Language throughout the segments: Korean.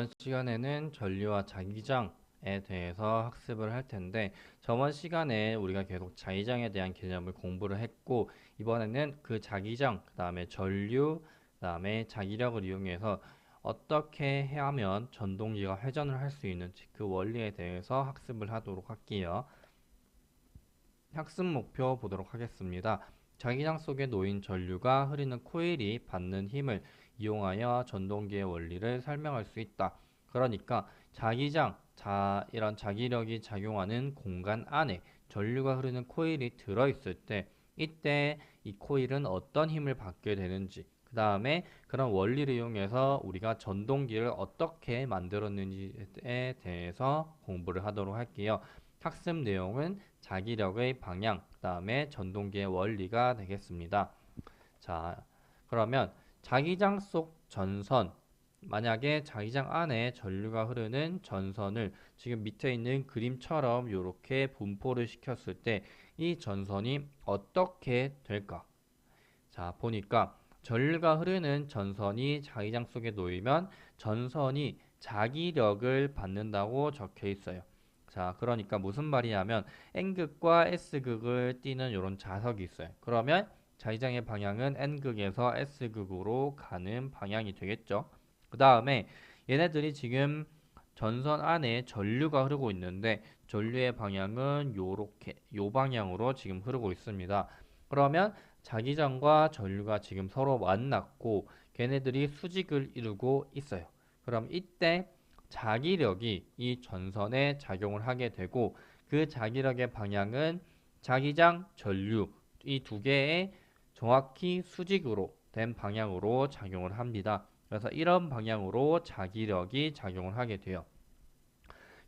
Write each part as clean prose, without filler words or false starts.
이번 시간에는 전류와 자기장에 대해서 학습을 할 텐데, 저번 시간에 우리가 계속 자기장에 대한 개념을 공부를 했고, 이번에는 그 자기장, 그 다음에 전류, 그 다음에 자기력을 이용해서 어떻게 하면 전동기가 회전을 할 수 있는지 그 원리에 대해서 학습을 하도록 할게요. 학습 목표 보도록 하겠습니다. 자기장 속에 놓인 전류가 흐르는 코일이 받는 힘을 이용하여 전동기의 원리를 설명할 수 있다. 그러니까 자기장, 이런 자기력이 작용하는 공간 안에 전류가 흐르는 코일이 들어있을 때 이때 이 코일은 어떤 힘을 받게 되는지, 그 다음에 그런 원리를 이용해서 우리가 전동기를 어떻게 만들었는지에 대해서 공부를 하도록 할게요. 학습 내용은 자기력의 방향, 그 다음에 전동기의 원리가 되겠습니다. 자, 그러면 자기장 속 전선, 만약에 자기장 안에 전류가 흐르는 전선을 지금 밑에 있는 그림처럼 이렇게 분포를 시켰을 때 이 전선이 어떻게 될까? 자, 보니까 전류가 흐르는 전선이 자기장 속에 놓이면 전선이 자기력을 받는다고 적혀 있어요. 자, 그러니까 무슨 말이냐면 N극과 S극을 띠는 이런 자석이 있어요. 그러면 자기장의 방향은 N극에서 S극으로 가는 방향이 되겠죠. 그 다음에 얘네들이 지금 전선 안에 전류가 흐르고 있는데 전류의 방향은 요렇게 요 방향으로 지금 흐르고 있습니다. 그러면 자기장과 전류가 지금 서로 만났고 걔네들이 수직을 이루고 있어요. 그럼 이때 자기력이 이 전선에 작용을 하게 되고 그 자기력의 방향은 자기장, 전류 이 두 개의 정확히 수직으로 된 방향으로 작용을 합니다. 그래서 이런 방향으로 자기력이 작용을 하게 돼요.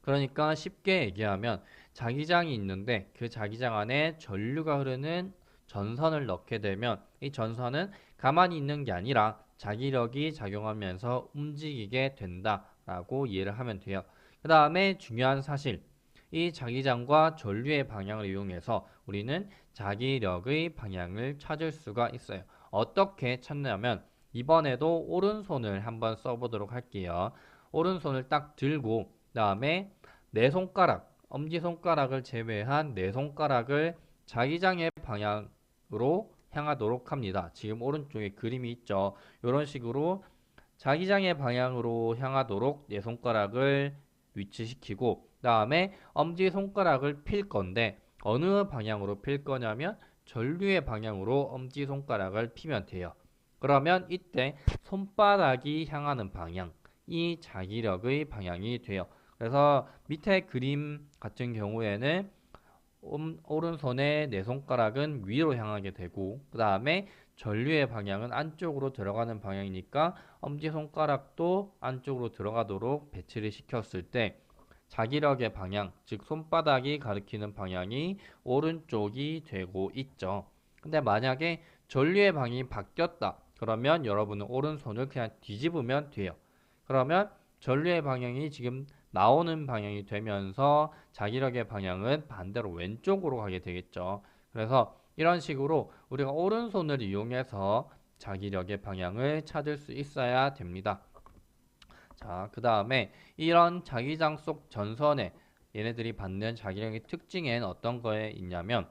그러니까 쉽게 얘기하면 자기장이 있는데 그 자기장 안에 전류가 흐르는 전선을 넣게 되면 이 전선은 가만히 있는 게 아니라 자기력이 작용하면서 움직이게 된다라고 이해를 하면 돼요. 그 다음에 중요한 사실, 이 자기장과 전류의 방향을 이용해서 우리는 자기력의 방향을 찾을 수가 있어요. 어떻게 찾냐면 이번에도 오른손을 한번 써보도록 할게요. 오른손을 딱 들고 그다음에 네 손가락, 엄지손가락을 제외한 네 손가락을 자기장의 방향으로 향하도록 합니다. 지금 오른쪽에 그림이 있죠. 이런 식으로 자기장의 방향으로 향하도록 네 손가락을 위치시키고 그다음에 엄지손가락을 필 건데 어느 방향으로 필 거냐면 전류의 방향으로 엄지손가락을 피면 돼요. 그러면 이때 손바닥이 향하는 방향, 이 자기력의 방향이 돼요. 그래서 밑에 그림 같은 경우에는 오른손의 네 손가락은 위로 향하게 되고 그 다음에 전류의 방향은 안쪽으로 들어가는 방향이니까 엄지손가락도 안쪽으로 들어가도록 배치를 시켰을 때 자기력의 방향, 즉 손바닥이 가리키는 방향이 오른쪽이 되고 있죠. 근데 만약에 전류의 방향이 바뀌었다. 그러면 여러분은 오른손을 그냥 뒤집으면 돼요. 그러면 전류의 방향이 지금 나오는 방향이 되면서 자기력의 방향은 반대로 왼쪽으로 가게 되겠죠. 그래서 이런 식으로 우리가 오른손을 이용해서 자기력의 방향을 찾을 수 있어야 됩니다. 자, 그 다음에 이런 자기장 속 전선에 얘네들이 받는 자기력의 특징엔 어떤 거에 있냐면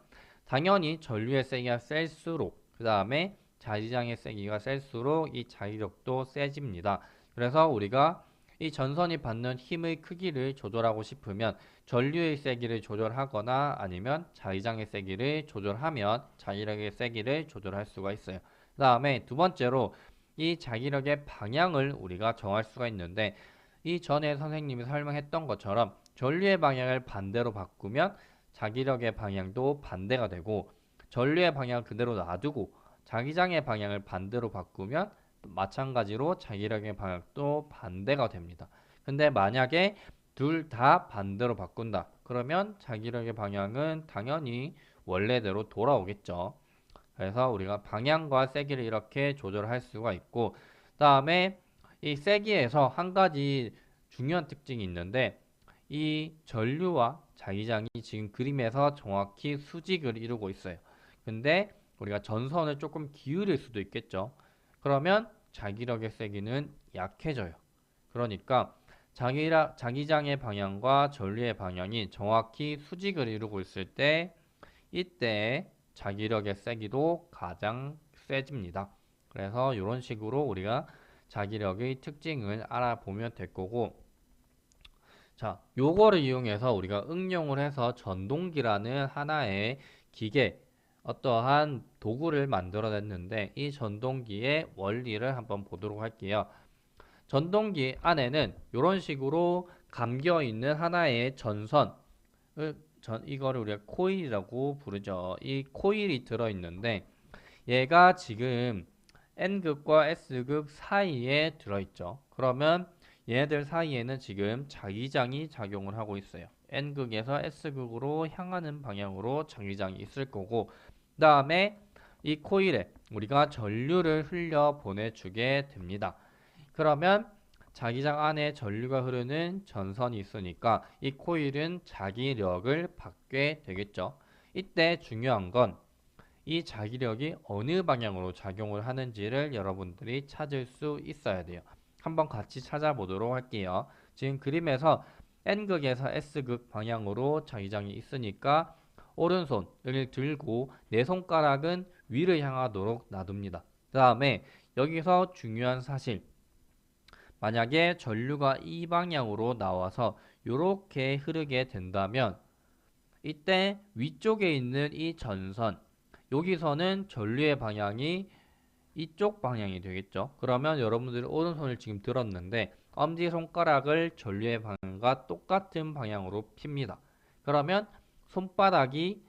당연히 전류의 세기가 셀수록 그 다음에 자기장의 세기가 셀수록 이 자기력도 세집니다. 그래서 우리가 이 전선이 받는 힘의 크기를 조절하고 싶으면 전류의 세기를 조절하거나 아니면 자기장의 세기를 조절하면 자기력의 세기를 조절할 수가 있어요. 그 다음에 두 번째로 이 자기력의 방향을 우리가 정할 수가 있는데 이 전에 선생님이 설명했던 것처럼 전류의 방향을 반대로 바꾸면 자기력의 방향도 반대가 되고 전류의 방향을 그대로 놔두고 자기장의 방향을 반대로 바꾸면 마찬가지로 자기력의 방향도 반대가 됩니다. 근데 만약에 둘 다 반대로 바꾼다. 그러면 자기력의 방향은 당연히 원래대로 돌아오겠죠. 그래서 우리가 방향과 세기를 이렇게 조절할 수가 있고 다음에 이 세기에서 한 가지 중요한 특징이 있는데 이 전류와 자기장이 지금 그림에서 정확히 수직을 이루고 있어요. 근데 우리가 전선을 조금 기울일 수도 있겠죠. 그러면 자기력의 세기는 약해져요. 그러니까 자기장의 방향과 전류의 방향이 정확히 수직을 이루고 있을 때 이때 자기력의 세기도 가장 세집니다. 그래서 이런 식으로 우리가 자기력의 특징을 알아보면 될 거고, 자, 요거를 이용해서 우리가 응용을 해서 전동기라는 하나의 기계, 어떠한 도구를 만들어냈는데 이 전동기의 원리를 한번 보도록 할게요. 전동기 안에는 이런 식으로 감겨 있는 하나의 전선을 이거를 우리가 코일이라고 부르죠. 이 코일이 들어 있는데 얘가 지금 N극과 S극 사이에 들어 있죠. 그러면 얘네들 사이에는 지금 자기장이 작용을 하고 있어요. N극에서 S극으로 향하는 방향으로 자기장이 있을 거고, 그 다음에 이 코일에 우리가 전류를 흘려 보내주게 됩니다. 그러면 자기장 안에 전류가 흐르는 전선이 있으니까 이 코일은 자기력을 받게 되겠죠. 이때 중요한 건 이 자기력이 어느 방향으로 작용을 하는지를 여러분들이 찾을 수 있어야 돼요. 한번 같이 찾아보도록 할게요. 지금 그림에서 N극에서 S극 방향으로 자기장이 있으니까 오른손을 들고 내 손가락은 위를 향하도록 놔둡니다. 그 다음에 여기서 중요한 사실, 만약에 전류가 이 방향으로 나와서 이렇게 흐르게 된다면 이때 위쪽에 있는 이 전선, 여기서는 전류의 방향이 이쪽 방향이 되겠죠. 그러면 여러분들이 오른손을 지금 들었는데 엄지손가락을 전류의 방향과 똑같은 방향으로 핍니다. 그러면 손바닥이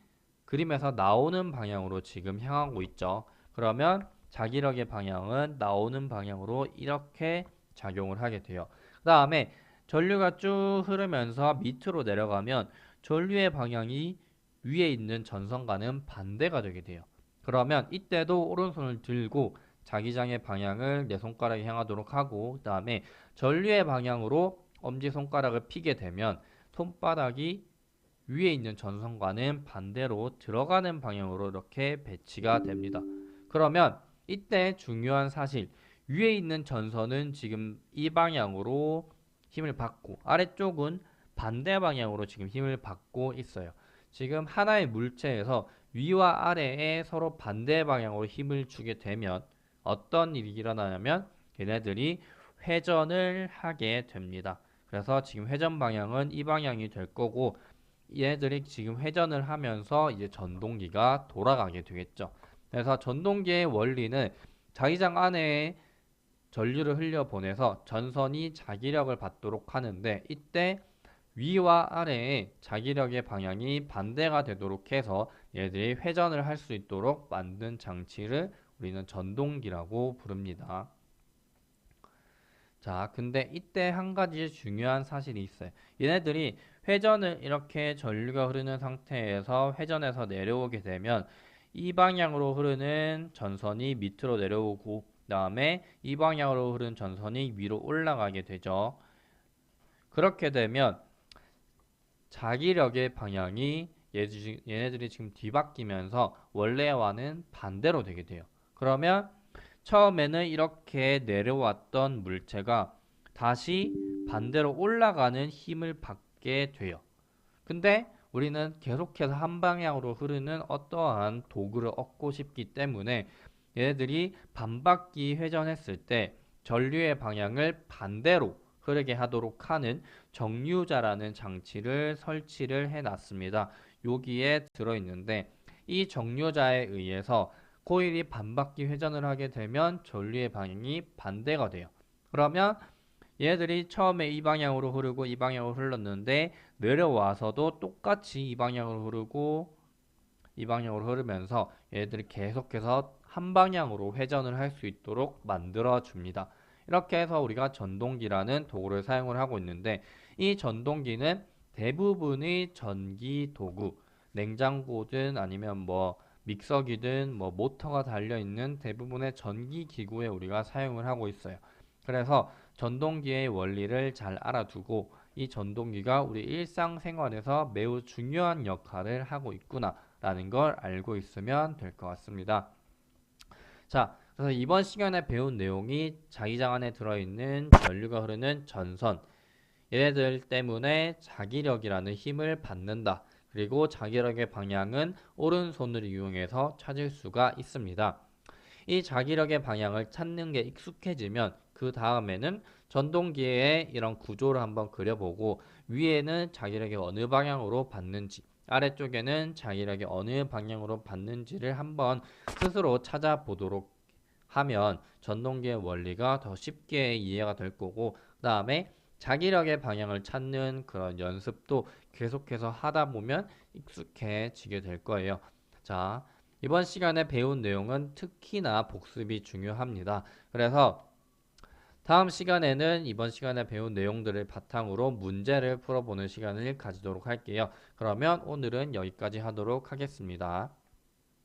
그림에서 나오는 방향으로 지금 향하고 있죠. 그러면 자기력의 방향은 나오는 방향으로 이렇게 작용을 하게 돼요. 그 다음에 전류가 쭉 흐르면서 밑으로 내려가면 전류의 방향이 위에 있는 전선과는 반대가 되게 돼요. 그러면 이때도 오른손을 들고 자기장의 방향을 내 손가락에 향하도록 하고, 그 다음에 전류의 방향으로 엄지손가락을 피게 되면 손바닥이 위에 있는 전선과는 반대로 들어가는 방향으로 이렇게 배치가 됩니다. 그러면 이때 중요한 사실, 위에 있는 전선은 지금 이 방향으로 힘을 받고 아래쪽은 반대 방향으로 지금 힘을 받고 있어요. 지금 하나의 물체에서 위와 아래에 서로 반대 방향으로 힘을 주게 되면 어떤 일이 일어나냐면 얘네들이 회전을 하게 됩니다. 그래서 지금 회전 방향은 이 방향이 될 거고, 얘네들이 지금 회전을 하면서 이제 전동기가 돌아가게 되겠죠. 그래서 전동기의 원리는 자기장 안에 전류를 흘려보내서 전선이 자기력을 받도록 하는데 이때 위와 아래에 자기력의 방향이 반대가 되도록 해서 얘들이 회전을 할 수 있도록 만든 장치를 우리는 전동기라고 부릅니다. 자, 근데 이때 한 가지 중요한 사실이 있어요. 얘네들이 회전을 이렇게 전류가 흐르는 상태에서 회전해서 내려오게 되면 이 방향으로 흐르는 전선이 밑으로 내려오고, 그 다음에 이 방향으로 흐르는 전선이 위로 올라가게 되죠. 그렇게 되면 자기력의 방향이 얘네들이 지금 뒤바뀌면서 원래와는 반대로 되게 돼요. 그러면 처음에는 이렇게 내려왔던 물체가 다시 반대로 올라가는 힘을 받게 돼요. 근데 우리는 계속해서 한 방향으로 흐르는 어떠한 도구를 얻고 싶기 때문에 얘네들이 반바퀴 회전했을 때 전류의 방향을 반대로 흐르게 하도록 하는 정류자라는 장치를 설치를 해 놨습니다. 여기에 들어있는데 이 정류자에 의해서 코일이 반바퀴 회전을 하게 되면 전류의 방향이 반대가 돼요. 그러면 얘들이 처음에 이 방향으로 흐르고 이 방향으로 흘렀는데 내려와서도 똑같이 이 방향으로 흐르고 이 방향으로 흐르면서 얘들이 계속해서 한 방향으로 회전을 할 수 있도록 만들어 줍니다. 이렇게 해서 우리가 전동기라는 도구를 사용을 하고 있는데 이 전동기는 대부분의 전기 도구, 냉장고든 아니면 뭐 믹서기든 뭐 모터가 달려 있는 대부분의 전기 기구에 우리가 사용을 하고 있어요. 그래서 전동기의 원리를 잘 알아두고 이 전동기가 우리 일상생활에서 매우 중요한 역할을 하고 있구나 라는 걸 알고 있으면 될 것 같습니다. 자, 그래서 이번 시간에 배운 내용이 자기장 안에 들어있는 전류가 흐르는 전선, 얘네들 때문에 자기력이라는 힘을 받는다. 그리고 자기력의 방향은 오른손을 이용해서 찾을 수가 있습니다. 이 자기력의 방향을 찾는 게 익숙해지면 그 다음에는 전동기의 이런 구조를 한번 그려보고 위에는 자기력이 어느 방향으로 받는지 아래쪽에는 자기력이 어느 방향으로 받는지를 한번 스스로 찾아보도록 하면 전동기의 원리가 더 쉽게 이해가 될 거고 그 다음에 자기력의 방향을 찾는 그런 연습도 계속해서 하다 보면 익숙해지게 될 거예요. 자, 이번 시간에 배운 내용은 특히나 복습이 중요합니다. 그래서 다음 시간에는 이번 시간에 배운 내용들을 바탕으로 문제를 풀어보는 시간을 가지도록 할게요. 그러면 오늘은 여기까지 하도록 하겠습니다.